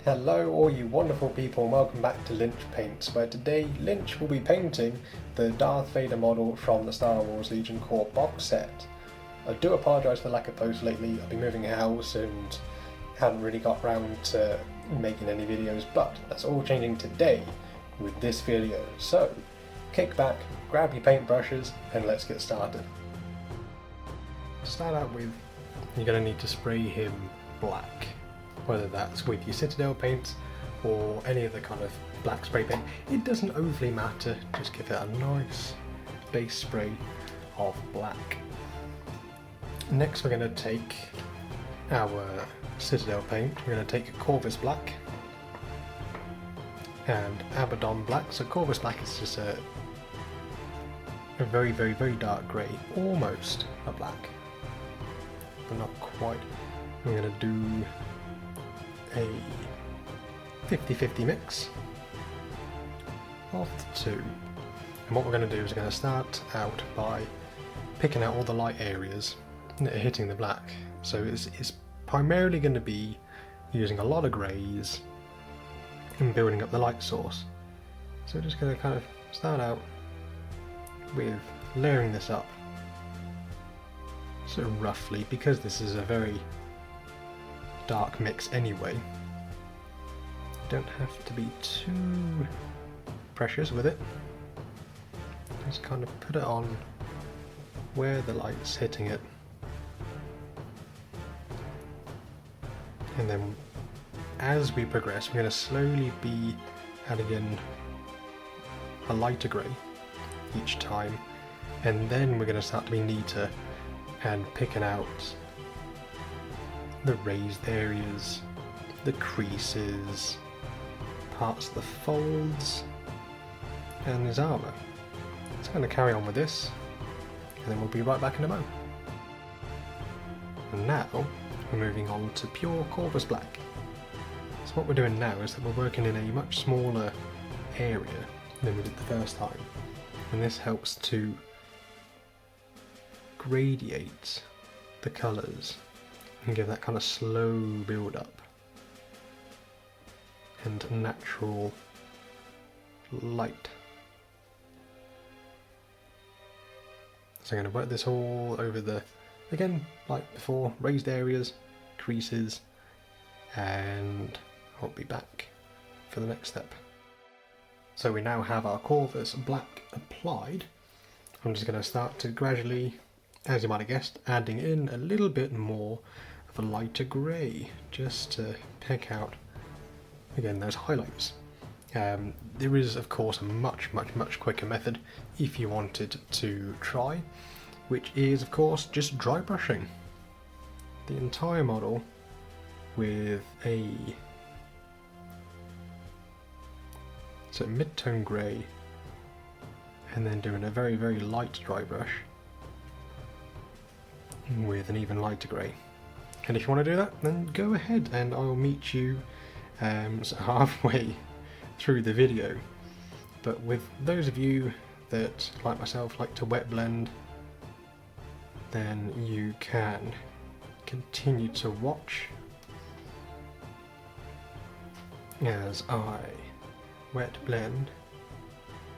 Hello all you wonderful people and welcome back to Lynch Paints, where today Lynch will be painting the Darth Vader model from the Star Wars Legion Corps box set. I do apologise for the lack of posts lately. I've been moving house and haven't really got round to making any videos, but that's all changing today with this video. So kick back, grab your paintbrushes and let's get started. To start out with, you're going to need to spray him black. Whether that's with your Citadel paint or any other kind of black spray paint, it doesn't overly matter, just give it a nice base spray of black. Next we're going to take our Citadel paint, we're going to take Corvus Black and Abaddon Black. So Corvus Black is just a very dark grey, almost a black, but not quite. We're going to do a 50-50 mix of the two, and what we're going to do is we're going to start out by picking out all the light areas that are hitting the black. So it's primarily going to be using a lot of greys and building up the light source. So we're just going to kind of start out with layering this up, so roughly, because this is a very dark mix anyway. Don't have to be too precious with it. Just kind of put it on where the light's hitting it, and then as we progress we're going to slowly be adding in a lighter grey each time, and then we're going to start to be neater and picking out the raised areas, the creases, parts of the folds, and his armour. It's going to carry on with this, and then we'll be right back in a moment. And now we're moving on to pure Corvus Black. So what we're doing now is that we're working in a much smaller area than we did the first time, and this helps to gradiate the colours and give that kind of slow build up and natural light. So I'm going to work this all over the, again like before, raised areas, creases, and I'll be back for the next step. So we now have our Corvus Black applied. I'm just going to start to gradually, as you might have guessed, adding in a little bit more of a lighter grey, just to pick out, again, those highlights. There is, of course, a much quicker method if you wanted to try, which is, of course, just dry brushing the entire model with a mid-tone grey, and then doing a very light dry brush with an even lighter grey. And if you want to do that, then go ahead and I'll meet you halfway through the video. But with those of you that, like myself, like to wet blend, then you can continue to watch as I wet blend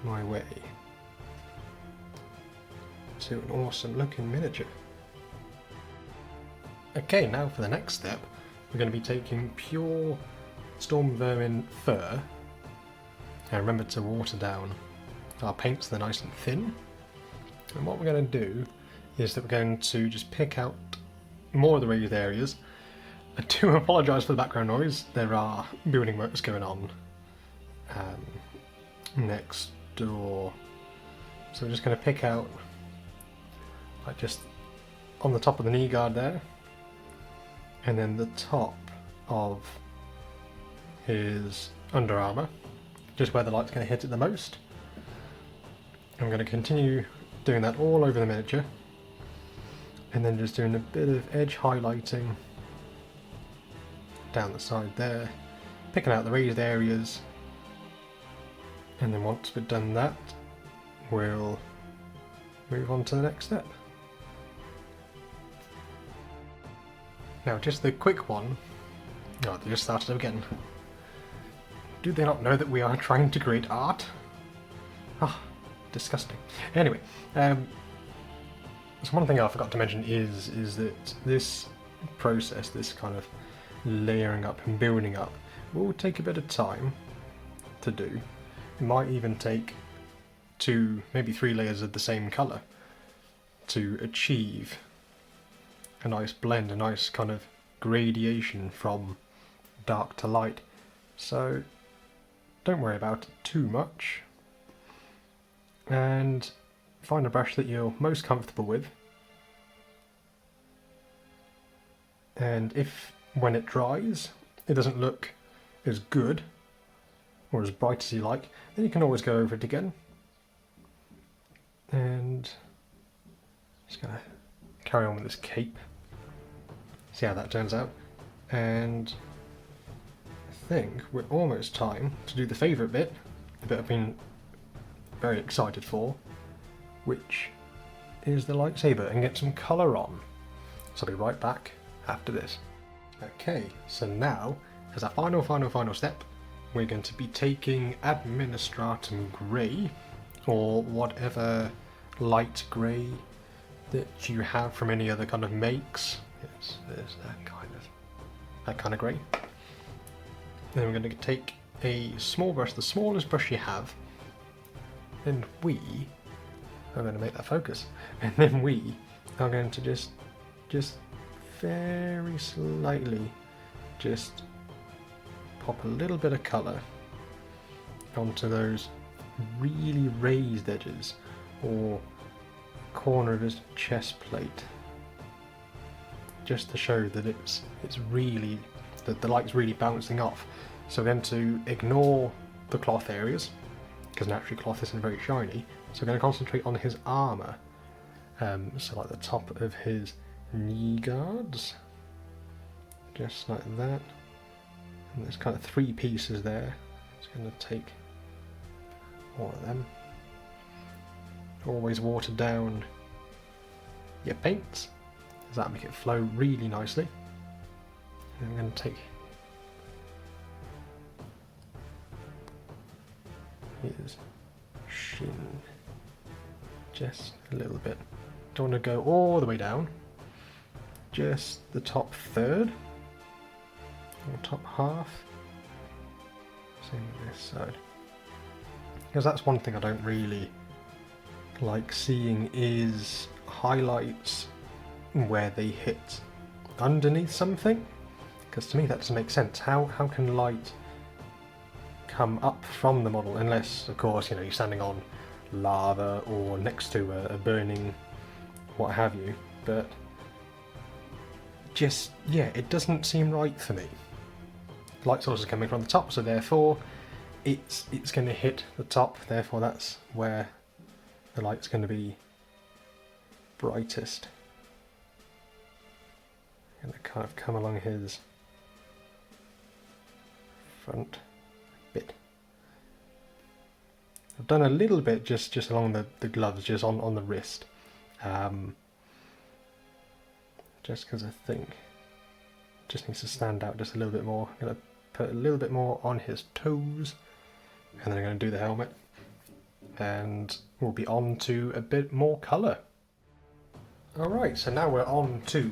my way to an awesome looking miniature. Okay, now for the next step, we're going to be taking pure Storm Vermin Fur, and remember to water down our paints so they're nice and thin. And what we're going to do is that we're going to just pick out more of the raised areas. I do apologise for the background noise, there are building works going on next door. So we're just going to pick out, like, just on the top of the knee guard there, and then the top of his under armour, just where the light's going to hit it the most. I'm going to continue doing that all over the miniature, and then just doing a bit of edge highlighting down the side there, picking out the raised areas, and then once we've done that, we'll move on to the next step. Now just the quick one, oh, they just started again. Do they not know that we are trying to create art? Ah, disgusting. Anyway, so one thing I forgot to mention is that this process, this kind of layering up and building up, will take a bit of time to do. It might even take 2, maybe 3 layers of the same colour to achieve a nice blend, a nice kind of gradation from dark to light. So don't worry about it too much, and find a brush that you're most comfortable with, and if when it dries it doesn't look as good or as bright as you like, then you can always go over it again. And just gonna carry on with this cape, see how that turns out, and I think we're almost time to do the favourite bit, the bit I've been very excited for, which is the lightsaber, and get some colour on. So I'll be right back after this. Okay, so now, as our final step, we're going to be taking Administratum Grey, or whatever light grey that you have from any other kind of makes. Yes, there's that kind of grey. Then we're going to take a small brush, the smallest brush you have, and we are going to make that focus. And then we are going to just very slightly just pop a little bit of colour onto those really raised edges or corner of his chest plate, just to show that it's really, that the light's really bouncing off. So we're going to ignore the cloth areas, because naturally cloth isn't very shiny, so we're going to concentrate on his armour, so like the top of his knee guards, just like that, and there's kind of 3 pieces there. Just going to take all of them. Always water down your paints, because that'll make it flow really nicely. And I'm going to take his shin just a little bit. Don't want to go all the way down, just the top third or top half. Same with this side, because that's one thing I don't really like seeing, is highlights where they hit underneath something, because to me that doesn't make sense. How can light come up from the model, unless of course you're standing on lava or next to a burning what have you, but just, yeah, it doesn't seem right for me. Light source is coming from the top, so therefore it's going to hit the top, therefore that's where the light's going to be brightest. Going to kind of come along his front bit. I've done a little bit just along the gloves, just on the wrist, just because I think it just needs to stand out just a little bit more. I'm going to put a little bit more on his toes, and then I'm going to do the helmet, and we'll be on to a bit more colour. Alright, so now we're on to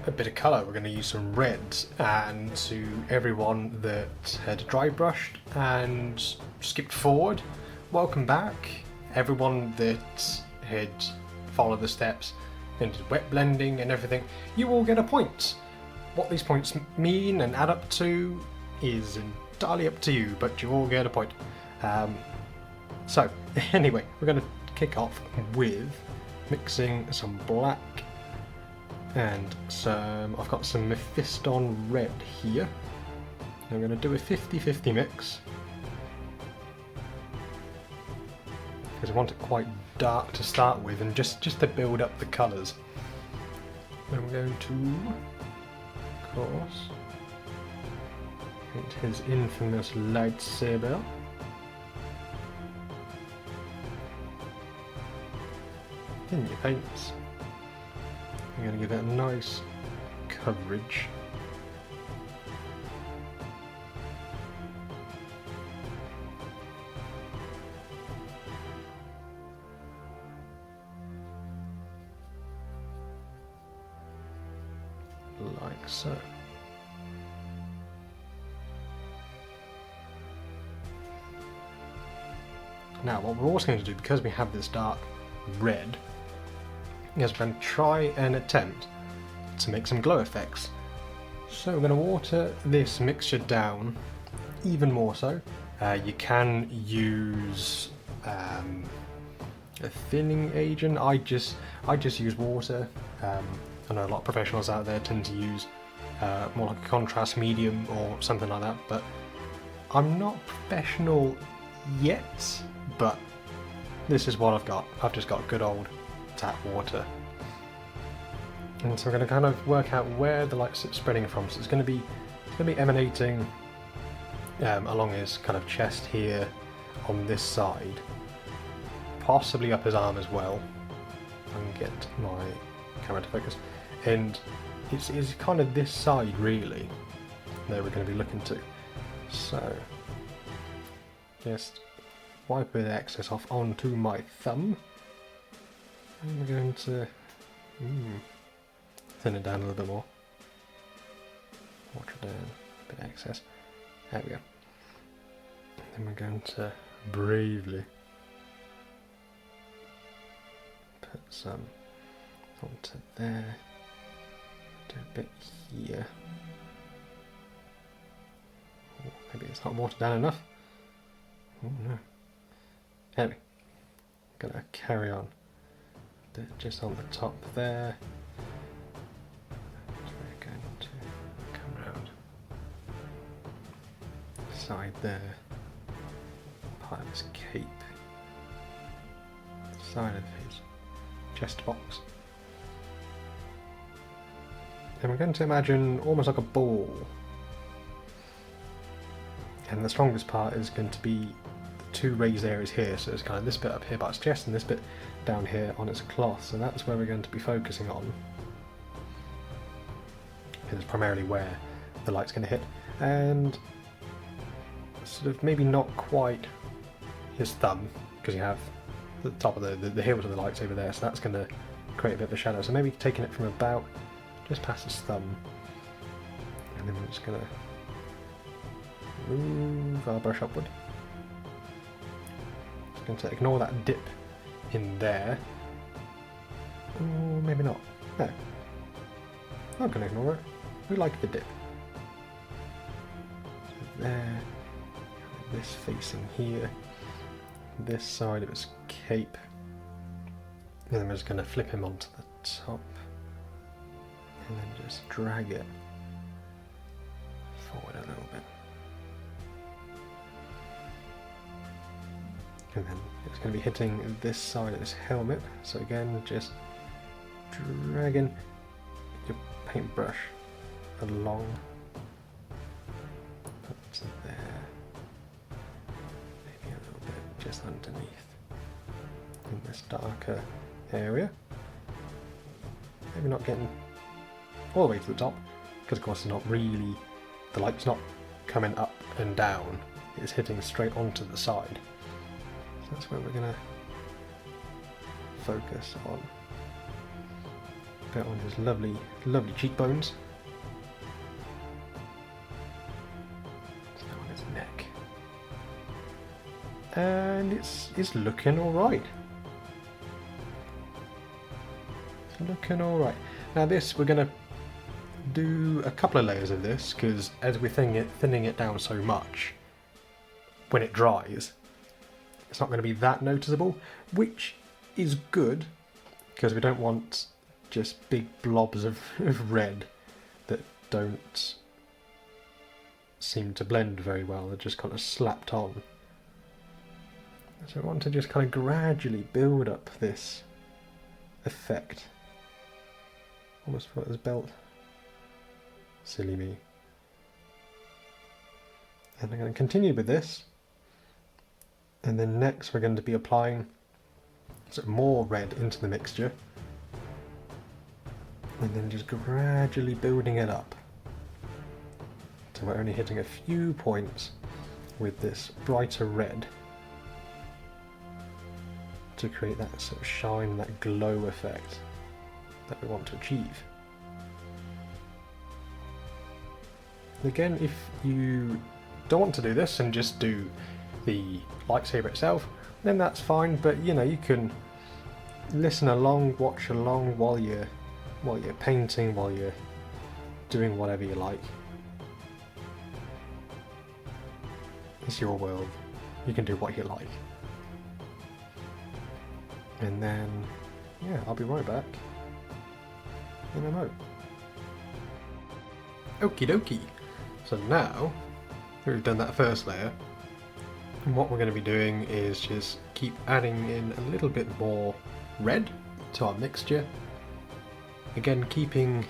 a bit of colour. We're going to use some reds, and to everyone that had dry brushed and skipped forward, welcome back. Everyone that had followed the steps and did wet blending and everything, you all get a point. What these points mean and add up to is entirely up to you, but you all get a point. So anyway, we're going to kick off with mixing some black and I've got some Mephiston red here. I'm going to do a 50-50 mix, because I want it quite dark to start with, and just to build up the colours. Then we're going to, of course, paint his infamous lightsaber. In your paints. I'm going to give it a nice coverage. like so. Now what we're also going to do, because we have this dark red, is we're going to try and attempt to make some glow effects. So we're going to water this mixture down even more so. You can use a thinning agent. I just use water. I know a lot of professionals out there tend to use more like a contrast medium or something like that, but I'm not professional yet, but this is what I've got. I've just got good old tap water. And so we're going to kind of work out where the light's spreading from. So it's going to be emanating along his kind of chest here on this side, possibly up his arm as well. I can get my camera to focus, and it's kind of this side really that we're going to be looking to. So just wipe the excess off onto my thumb, and we're going to thin it down a little bit more. Water down, a bit of excess. There we go. Then we're going to bravely put some onto there. Do a bit here. Oh, maybe it's not watered down enough. Oh no. Anyway, I'm gonna carry on. Just on the top there. So we're going to come round side there, part of his cape, side of his chest box. And we're going to imagine almost like a ball. And the strongest part is going to be the two raised areas here. So it's kind of this bit up here by its chest and this bit down here on its cloth. So that's where we're going to be focusing on. It's primarily where the light's going to hit. And sort of maybe not quite his thumb, because you have the top of the hilt of the lights over there. So that's going to create a bit of a shadow. So maybe taking it from about just past his thumb. And then we're just going to move our brush upward. Just going to ignore that dip in there. Or maybe not. No. Not going to ignore it. We like the dip. So there. This facing here. This side of his cape. And then we're just going to flip him onto the top. And then just drag it forward a little bit. And then it's going to be hitting this side of this helmet. So again, just dragging your paintbrush along up to there. Maybe a little bit just underneath in this darker area. Maybe not getting all the way to the top, because of course it's not really, the light's not coming up and down, it's hitting straight onto the side. So that's where we're going to focus on. A bit on his lovely, lovely cheekbones. On his neck. And it's looking alright. It's looking alright. Now this, we're going to do a couple of layers of this, because as we're thinning it down so much, when it dries, it's not going to be that noticeable, which is good, because we don't want just big blobs of red that don't seem to blend very well, they're just kind of slapped on. So we want to just kind of gradually build up this effect. Almost put his belt. Silly me. And I'm going to continue with this. And then next we're going to be applying sort of more red into the mixture. And then just gradually building it up. So we're only hitting a few points with this brighter red to create that sort of shine, that glow effect that we want to achieve. Again, if you don't want to do this and just do the lightsaber itself, then that's fine, but you know, you can listen along, watch along while you're painting, while you're doing whatever you like. It's your world. You can do what you like. And then, yeah, I'll be right back in a mo. Okie dokie. So now, we've done that first layer, and what we're going to be doing is just keep adding in a little bit more red to our mixture. Again, keeping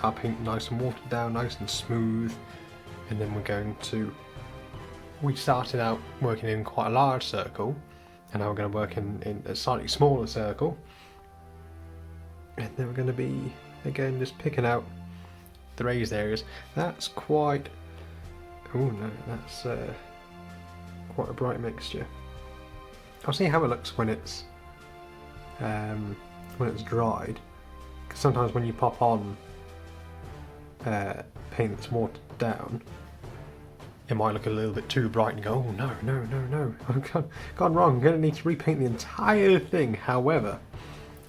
our paint nice and watered down, nice and smooth, and then we're going to... We started out working in quite a large circle, and now we're going to work in a slightly smaller circle, and then we're going to be, again, just picking out the raised areas. That's quite... oh no, that's quite a bright mixture. I'll see how it looks when it's dried, because sometimes when you pop on paint that's watered down, it might look a little bit too bright and you go, oh no, no, no, no, I've gone wrong, I'm going to need to repaint the entire thing. However,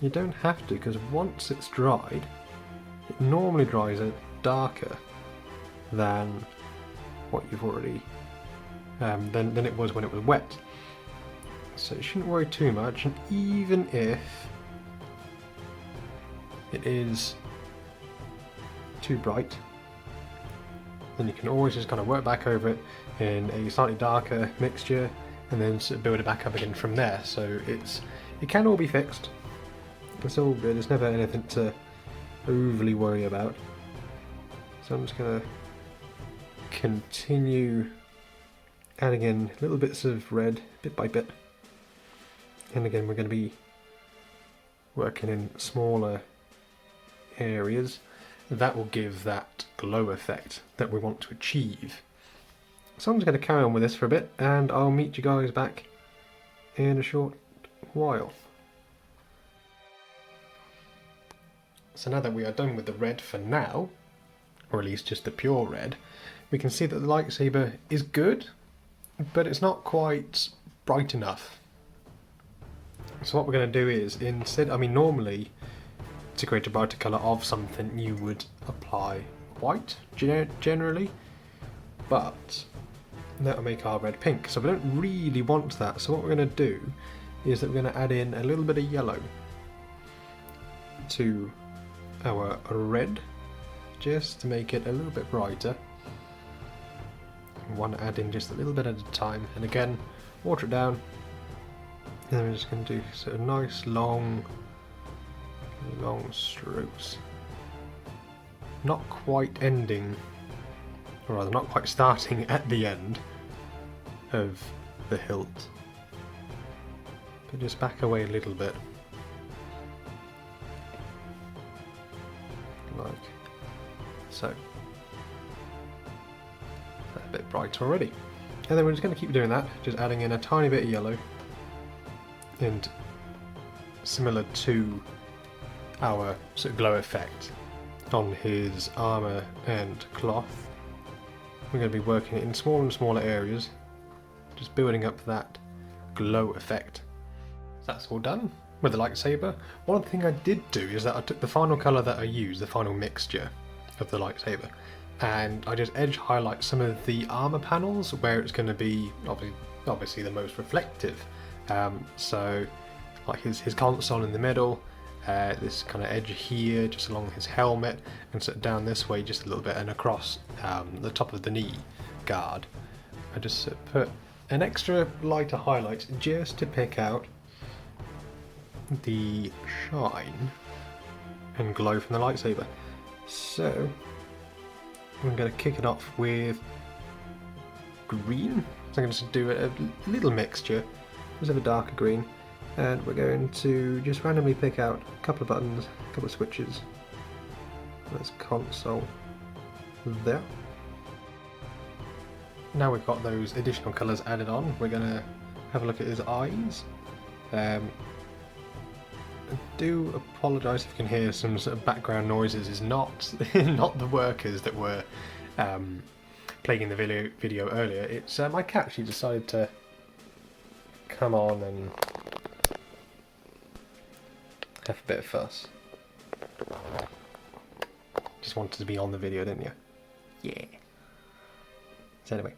you don't have to, because once it's dried, it normally dries out darker than what you've already than it was when it was wet. So you shouldn't worry too much, and even if it is too bright, then you can always just kind of work back over it in a slightly darker mixture and then sort of build it back up again from there. So it can all be fixed. It's all good, there's never anything to overly worry about. So I'm just going to continue adding in little bits of red bit by bit, and again we're going to be working in smaller areas. That will give that glow effect that we want to achieve. So I'm just going to carry on with this for a bit, and I'll meet you guys back in a short while. So now that we are done with the red for now, or at least just the pure red, we can see that the lightsaber is good, but it's not quite bright enough. So what we're going to do is, instead, I mean normally to create a brighter colour of something you would apply white generally, but that will make our red pink, so we don't really want that. So what we're going to do is that we're going to add in a little bit of yellow to our red, just to make it a little bit brighter. We want to add in just a little bit at a time, and again water it down, and then we're just going to do sort of nice long strokes, not quite ending, or rather not quite starting at the end of the hilt, but just back away a little bit, like so. That's a bit bright already. And then we're just going to keep doing that, just adding in a tiny bit of yellow, and similar to our sort of glow effect on his armour and cloth, we're going to be working in smaller and smaller areas, just building up that glow effect. That's all done with the lightsaber. One thing I did do is that I took the final colour that I used, the final mixture of the lightsaber, and I just edge highlight some of the armour panels where it's going to be obviously the most reflective. So like his console in the middle, this kind of edge here just along his helmet, and sort of down this way just a little bit, and across the top of the knee guard. I just sort of put an extra lighter highlight just to pick out the shine and glow from the lightsaber. So I'm going to kick it off with green. So I'm going to do a little mixture, just of a darker green, and we're going to just randomly pick out a couple of buttons, a couple of switches. That's console there. Now we've got those additional colours added on, we're going to have a look at his eyes. I do apologise if you can hear some sort of background noises. It's not not the workers that were playing the video earlier, it's my cat. She decided to come on and have a bit of fuss. Just wanted to be on the video, didn't you? Yeah. So anyway,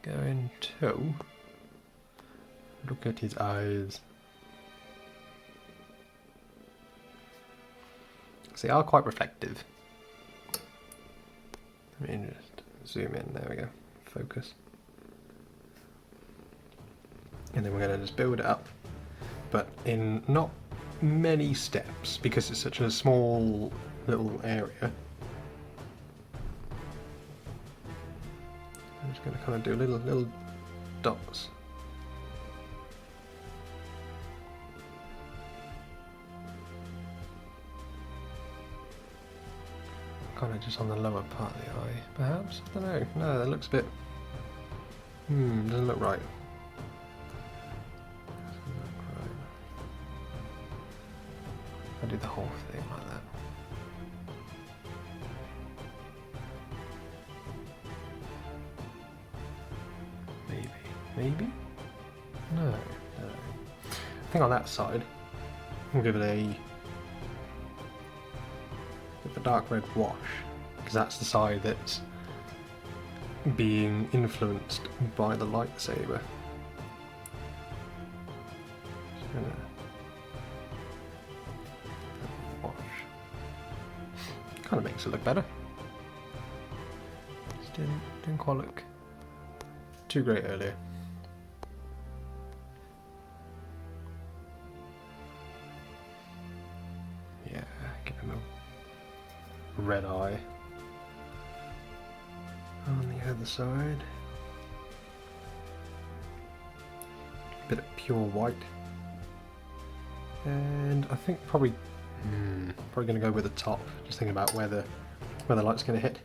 going to look at his eyes. So they are quite reflective. Let me just zoom in, there we go, focus. And then we're going to just build it up, but in not many steps, because it's such a small little area. I'm just going to kind of do little dots. Kind of just on the lower part of the eye, perhaps? I don't know. No, that looks a bit... doesn't look right. Doesn't look right. I'll do the whole thing like that. Maybe? No. I think on that side, I'll give it a dark red wash, because that's the side that's being influenced by the lightsaber. Just gonna wash. Kind of makes it look better. Just didn't quite look too great earlier. Yeah, give him a red eye on the other side. Bit of pure white, and I think probably going to go with the top. Just thinking about where the light's going to hit.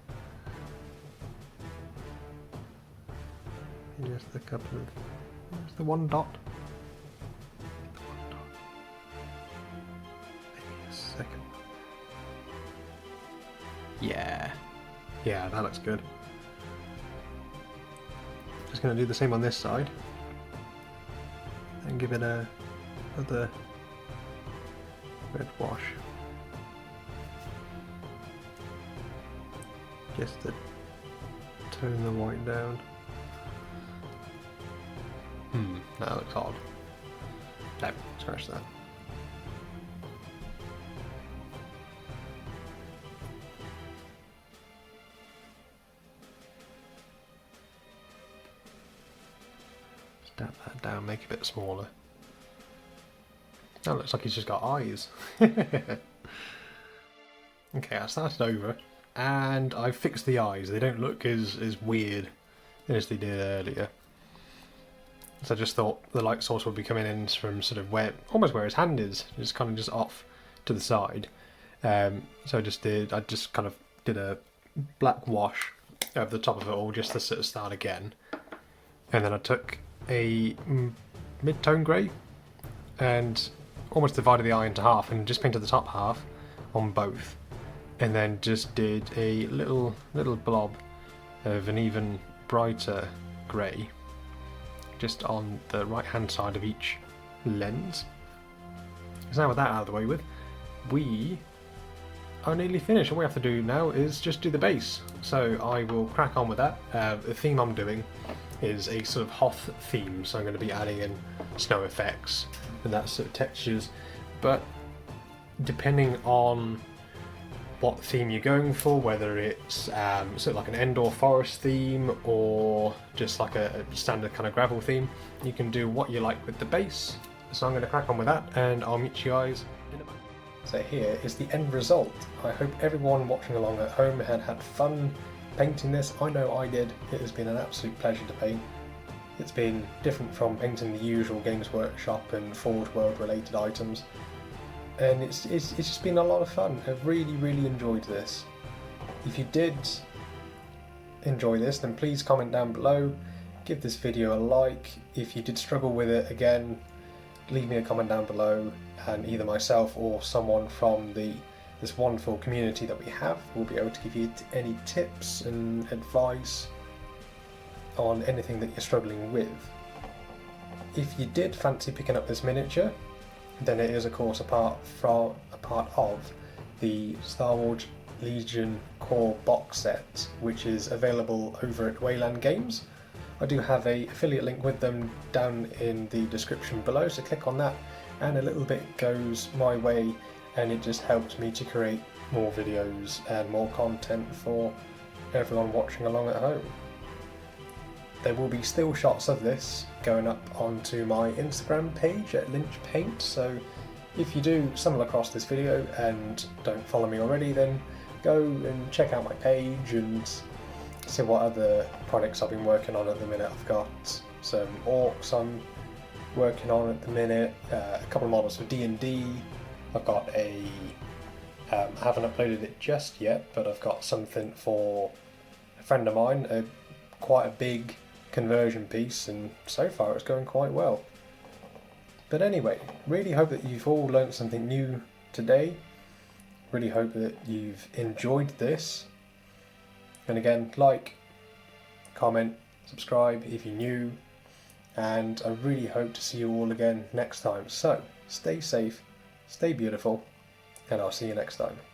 And just a couple of just the one dot. Maybe a second. Yeah, that looks good. Just going to do the same on this side and give it another red wash, just to tone the white down. That looks odd. No, scratch that. Dab that down, make it a bit smaller. That looks like he's just got eyes. Okay, I started over and I fixed the eyes. They don't look as weird as they did earlier. So I just thought the light source would be coming in from sort of almost where his hand is, just kind of just off to the side. So I just kind of did a black wash over the top of it all just to sort of start again. And then I took a mid-tone grey and almost divided the eye into half and just painted the top half on both, and then just did a little blob of an even brighter grey just on the right hand side of each lens. So now with that out of the way with, we are nearly finished. All we have to do now is just do the base. So I will crack on with that. The theme I'm doing is a sort of Hoth theme, so I'm going to be adding in snow effects and that sort of textures, but depending on what theme you're going for, whether it's sort of like an Endor forest theme or just like a standard kind of gravel theme, you can do what you like with the base. So I'm going to crack on with that and I'll meet you guys in a moment. So here is the end result. I hope everyone watching along at home had fun painting this. I know I did. It has been an absolute pleasure to paint. It's been different from painting the usual Games Workshop and Forge World related items, and it's just been a lot of fun. I've really enjoyed this. If you did enjoy this, then please comment down below, give this video a like. If you did struggle with it, again, leave me a comment down below and either myself or someone from the this wonderful community that we have will be able to give you any tips and advice on anything that you're struggling with. If you did fancy picking up this miniature, then it is of course a part of the Star Wars Legion core box set, which is available over at Wayland Games. I do have a affiliate link with them down in the description below, so click on that and a little bit goes my way, and it just helps me to create more videos and more content for everyone watching along at home. There will be still shots of this going up onto my Instagram page at Lynch Paint, so if you do stumble across this video and don't follow me already, then go and check out my page and see what other projects I've been working on at the minute. I've got some orcs I'm working on at the minute, a couple of models for D&D. I've got I haven't uploaded it just yet, but I've got something for a friend of mine, quite a big conversion piece, and so far it's going quite well. But anyway, really hope that you've all learnt something new today. Really hope that you've enjoyed this. And again, like, comment, subscribe if you're new, and I really hope to see you all again next time. So, stay safe, stay beautiful, and I'll see you next time.